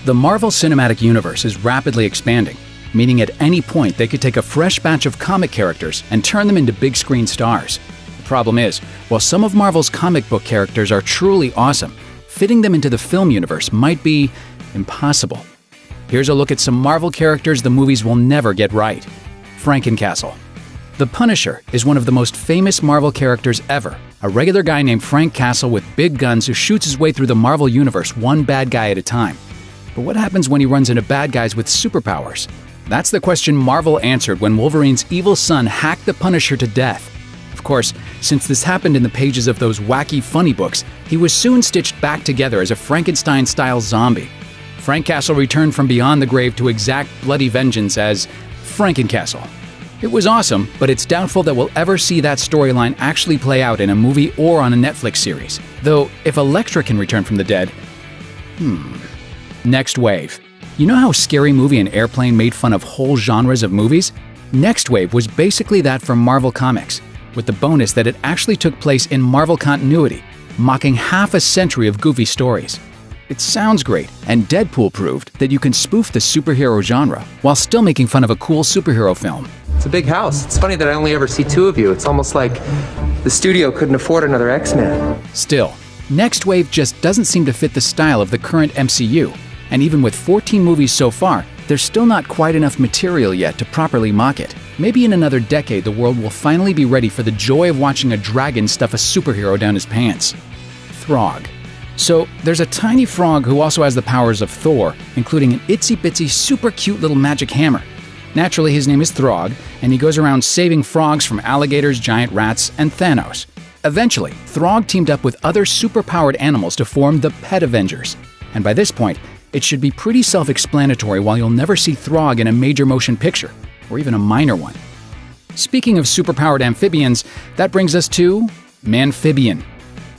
The Marvel Cinematic Universe is rapidly expanding, meaning at any point they could take a fresh batch of comic characters and turn them into big screen stars. The problem is, while some of Marvel's comic book characters are truly awesome, fitting them into the film universe might be impossible. Here's a look at some Marvel characters the movies will never get right. Frankencastle. The Punisher is one of the most famous Marvel characters ever, a regular guy named Frank Castle with big guns who shoots his way through the Marvel universe one bad guy at a time. But what happens when he runs into bad guys with superpowers? That's the question Marvel answered when Wolverine's evil son hacked the Punisher to death. Of course, since this happened in the pages of those wacky funny books, he was soon stitched back together as a Frankenstein-style zombie. Frank Castle returned from beyond the grave to exact bloody vengeance as Frankencastle. It was awesome, but it's doubtful that we'll ever see that storyline actually play out in a movie or on a Netflix series. Though, if Elektra can return from the dead… Next Wave. You know how Scary Movie and Airplane made fun of whole genres of movies? Next Wave was basically that from Marvel Comics, with the bonus that it actually took place in Marvel continuity, mocking half a century of goofy stories. It sounds great, and Deadpool proved that you can spoof the superhero genre while still making fun of a cool superhero film. It's a big house. It's funny that I only ever see two of you. It's almost like the studio couldn't afford another X-Men. Still, Next Wave just doesn't seem to fit the style of the current MCU. And even with 14 movies so far, there's still not quite enough material yet to properly mock it. Maybe in another decade the world will finally be ready for the joy of watching a dragon stuff a superhero down his pants. Throg. So, there's a tiny frog who also has the powers of Thor, including an itsy-bitsy super cute little magic hammer. Naturally, his name is Throg, and he goes around saving frogs from alligators, giant rats, and Thanos. Eventually, Throg teamed up with other super-powered animals to form the Pet Avengers. And by this point, it should be pretty self-explanatory why you'll never see Throg in a major motion picture, or even a minor one. Speaking of superpowered amphibians, that brings us to Manphibian.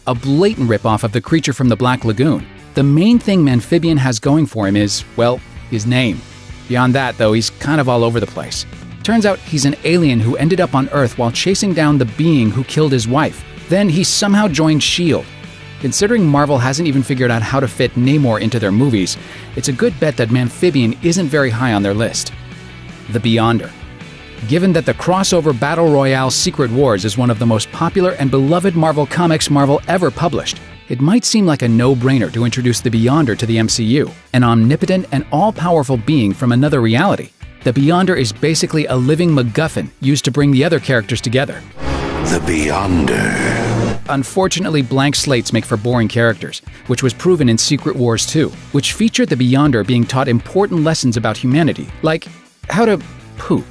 A blatant ripoff of the creature from the Black Lagoon. The main thing Manphibian has going for him is, well, his name. Beyond that, though, he's kind of all over the place. Turns out he's an alien who ended up on Earth while chasing down the being who killed his wife. Then he somehow joined S.H.I.E.L.D. Considering Marvel hasn't even figured out how to fit Namor into their movies, it's a good bet that Manphibian isn't very high on their list. The Beyonder. Given that the crossover Battle Royale Secret Wars is one of the most popular and beloved Marvel comics Marvel ever published, it might seem like a no-brainer to introduce the Beyonder to the MCU, an omnipotent and all-powerful being from another reality. The Beyonder is basically a living MacGuffin used to bring the other characters together. The Beyonder. Unfortunately, blank slates make for boring characters, which was proven in Secret Wars 2, which featured the Beyonder being taught important lessons about humanity, like how to poop.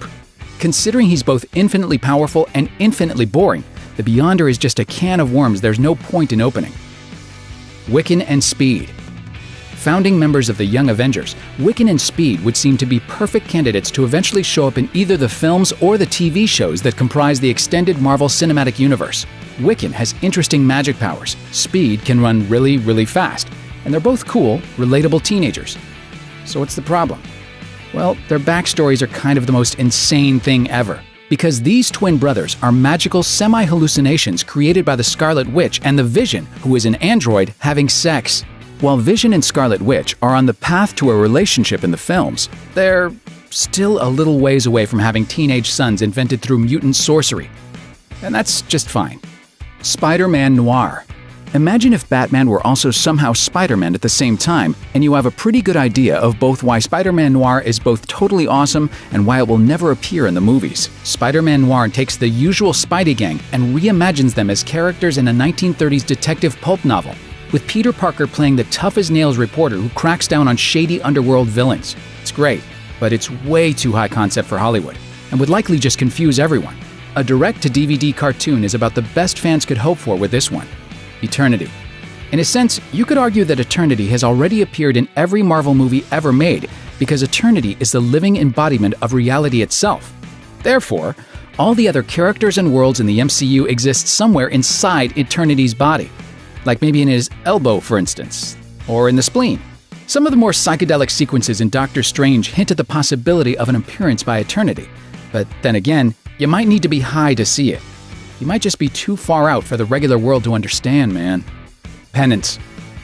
Considering he's both infinitely powerful and infinitely boring, the Beyonder is just a can of worms there's no point in opening. Wiccan and Speed. Founding members of the Young Avengers, Wiccan and Speed would seem to be perfect candidates to eventually show up in either the films or the TV shows that comprise the extended Marvel Cinematic Universe. Wiccan has interesting magic powers, Speed can run really, really fast, and they're both cool, relatable teenagers. So what's the problem? Well, their backstories are kind of the most insane thing ever. Because these twin brothers are magical semi-hallucinations created by the Scarlet Witch and the Vision, who is an android, having sex. While Vision and Scarlet Witch are on the path to a relationship in the films, they're still a little ways away from having teenage sons invented through mutant sorcery. And that's just fine. Spider-Man Noir. Imagine if Batman were also somehow Spider-Man at the same time, and you have a pretty good idea of both why Spider-Man Noir is both totally awesome and why it will never appear in the movies. Spider-Man Noir takes the usual Spidey gang and reimagines them as characters in a 1930s detective pulp novel, with Peter Parker playing the tough-as-nails reporter who cracks down on shady underworld villains. It's great, but it's way too high concept for Hollywood, and would likely just confuse everyone. A direct-to-DVD cartoon is about the best fans could hope for with this one. Eternity. In a sense, you could argue that Eternity has already appeared in every Marvel movie ever made, because Eternity is the living embodiment of reality itself. Therefore, all the other characters and worlds in the MCU exist somewhere inside Eternity's body. Like maybe in his elbow, for instance, or in the spleen. Some of the more psychedelic sequences in Doctor Strange hint at the possibility of an appearance by Eternity, but then again, you might need to be high to see it. You might just be too far out for the regular world to understand, man. Penance.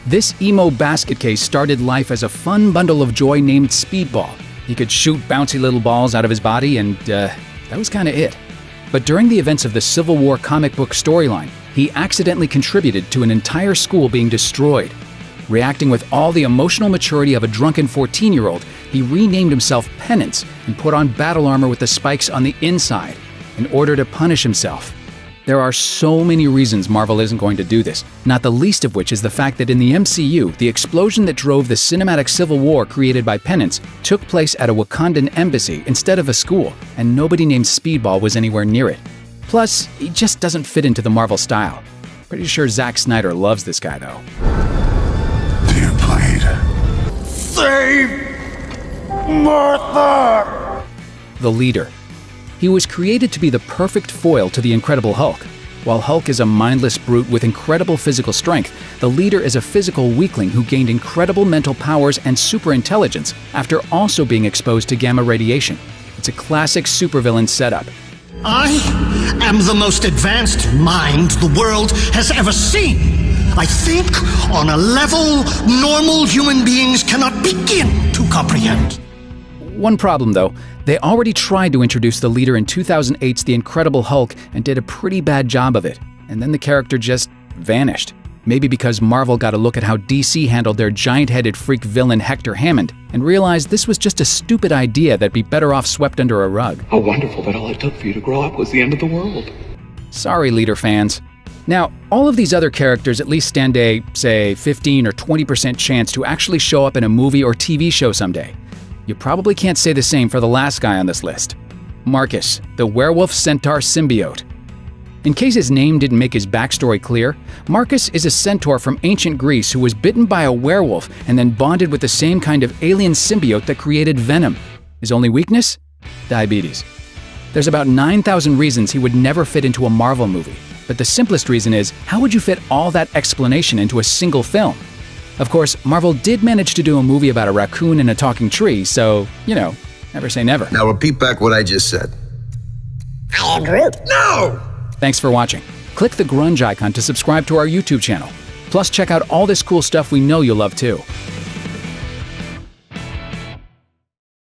This emo basket case started life as a fun bundle of joy named Speedball. He could shoot bouncy little balls out of his body, and that was kinda it. But during the events of the Civil War comic book storyline, he accidentally contributed to an entire school being destroyed. Reacting with all the emotional maturity of a drunken 14-year-old, he renamed himself Penance and put on battle armor with the spikes on the inside in order to punish himself. There are so many reasons Marvel isn't going to do this, not the least of which is the fact that in the MCU, the explosion that drove the cinematic Civil War created by Penance took place at a Wakandan embassy instead of a school, and nobody named Speedball was anywhere near it. Plus, he just doesn't fit into the Marvel style. Pretty sure Zack Snyder loves this guy, though. Dear Blade. Save Martha! The leader. He was created to be the perfect foil to the Incredible Hulk. While Hulk is a mindless brute with incredible physical strength, the leader is a physical weakling who gained incredible mental powers and super intelligence after also being exposed to gamma radiation. It's a classic supervillain setup. I am the most advanced mind the world has ever seen. I think on a level normal human beings cannot begin to comprehend. One problem, though. They already tried to introduce the leader in 2008's The Incredible Hulk and did a pretty bad job of it. And then the character just vanished. Maybe because Marvel got a look at how DC handled their giant-headed freak villain Hector Hammond and realized this was just a stupid idea that'd be better off swept under a rug. How wonderful that all it took for you to grow up was the end of the world. Sorry, leader fans. Now, all of these other characters at least stand a, say, 15 or 20% chance to actually show up in a movie or TV show someday. You probably can't say the same for the last guy on this list. Marcus, the werewolf-centaur symbiote. In case his name didn't make his backstory clear, Marcus is a centaur from ancient Greece who was bitten by a werewolf and then bonded with the same kind of alien symbiote that created venom. His only weakness? Diabetes. There's about 9,000 reasons he would never fit into a Marvel movie, but the simplest reason is, how would you fit all that explanation into a single film? Of course, Marvel did manage to do a movie about a raccoon and a talking tree, so, never say never. Now repeat back what I just said. I am Groot. No! Thanks for watching. Click the grunge icon to subscribe to our YouTube channel. Plus, check out all this cool stuff we know you'll love too.